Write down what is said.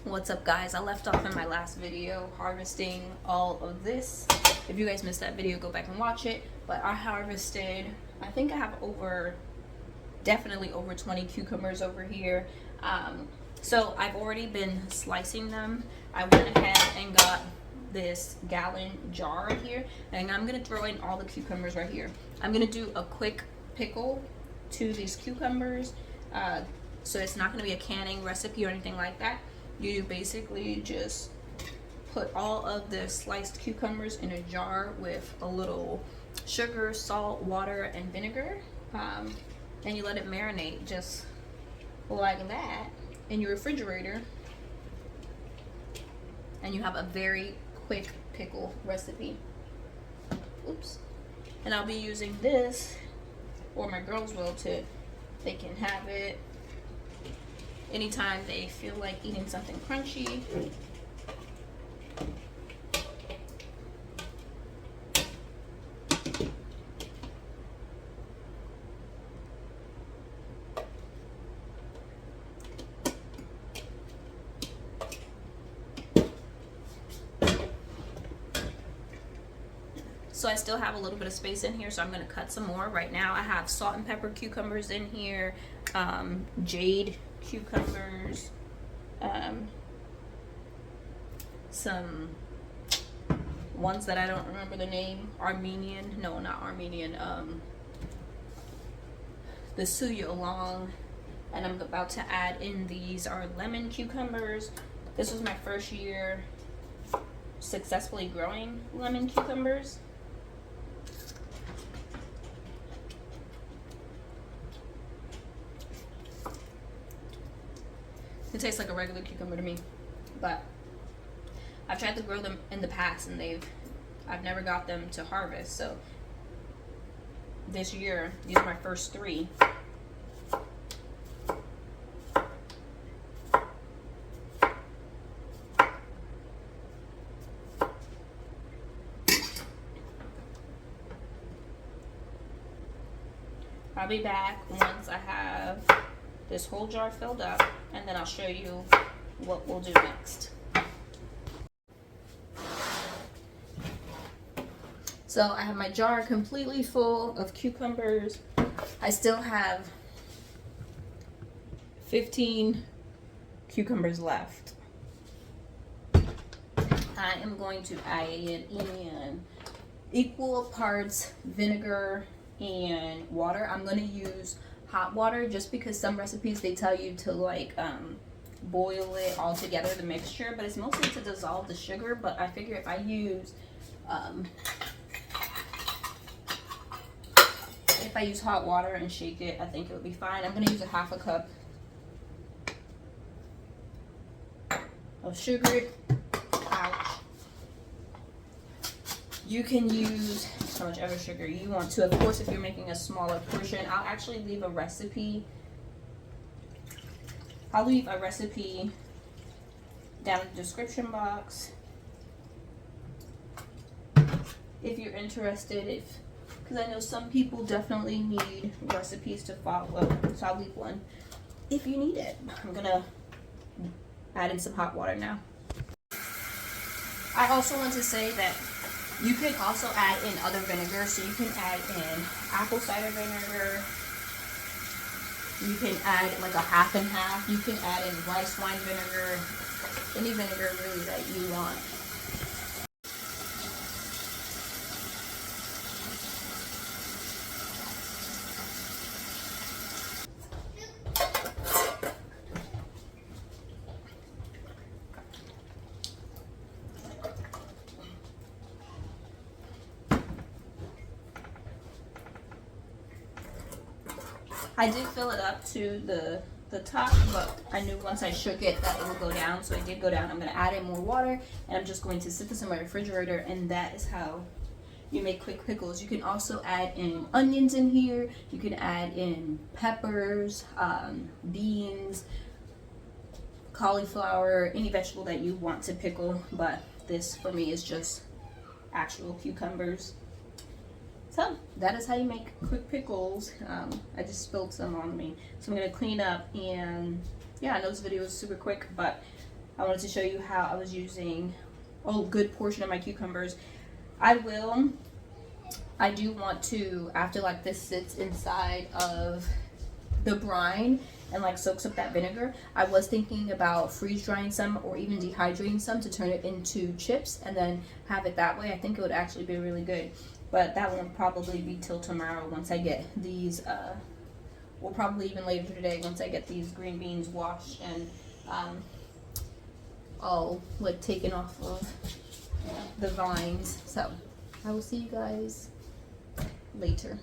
What's up, guys? I left off in my last video harvesting all of this. If you guys missed that video, go back and watch it. But I harvested, I think I have definitely over 20 cucumbers over here. So I've already been slicing them. I went ahead and got this gallon jar right here, and I'm gonna throw in all the cucumbers right here. I'm gonna do a quick pickle to these cucumbers. So it's not gonna be a canning recipe or anything like that. You basically just put all of the sliced cucumbers in a jar with a little sugar, salt, water, and vinegar, and you let it marinate just like that in your refrigerator, and you have a very quick pickle recipe. Oops. And I'll be using this, or my girls will too. They can have it anytime they feel like eating something crunchy. So I still have a little bit of space in here, so I'm going to cut some more. Right now I have salt and pepper cucumbers in here, jade cucumbers, some ones that I don't remember the name, Armenian, no, not Armenian, the Suya Long, and I'm about to add in, these are lemon cucumbers. This was my first year successfully growing lemon cucumbers. It tastes like a regular cucumber to me, but I've tried to grow them in the past and I've never got them to harvest. So this year, these are my first 3. I'll be back once I have this whole jar filled up, and then I'll show you what we'll do next. So I have my jar completely full of cucumbers. I still have 15 cucumbers left. I am going to add in equal parts vinegar and water. I'm going to use hot water just because some recipes they tell you to like boil it all together, the mixture, but it's mostly to dissolve the sugar. But I figure if I use hot water and shake it, I think it would be fine. I'm going to use a half a cup of sugar. Ouch. You can use how much ever sugar you want to. Of course, if you're making a smaller portion, I'll actually leave a recipe. I'll leave a recipe down in the description box if you're interested. Because I know some people definitely need recipes to follow, so I'll leave one if you need it. I'm gonna add in some hot water now. I also want to say that you can also add in other vinegar, so you can add in apple cider vinegar. You can add like a half and half. You can add in rice wine vinegar, any vinegar really that you want. I did fill it up to the top, but I knew once I shook it that it would go down, so it did go down. I'm going to add in more water, and I'm just going to sit this in my refrigerator, and that is how you make quick pickles. You can also add in onions in here. You can add in peppers, beans, cauliflower, any vegetable that you want to pickle, but this for me is just actual cucumbers. So that is how you make quick pickles. I just spilled some on me, so I'm gonna clean up. And yeah, I know this video is super quick, but I wanted to show you how I was using a good portion of my cucumbers. I do want to, after like this sits inside of the brine and like soaks up that vinegar, I was thinking about freeze drying some or even dehydrating some to turn it into chips and then have it that way. I think it would actually be really good, but that won't probably be till tomorrow once I get these, or probably even later today once I get these green beans washed and all like taken off of the vines. So I will see you guys later.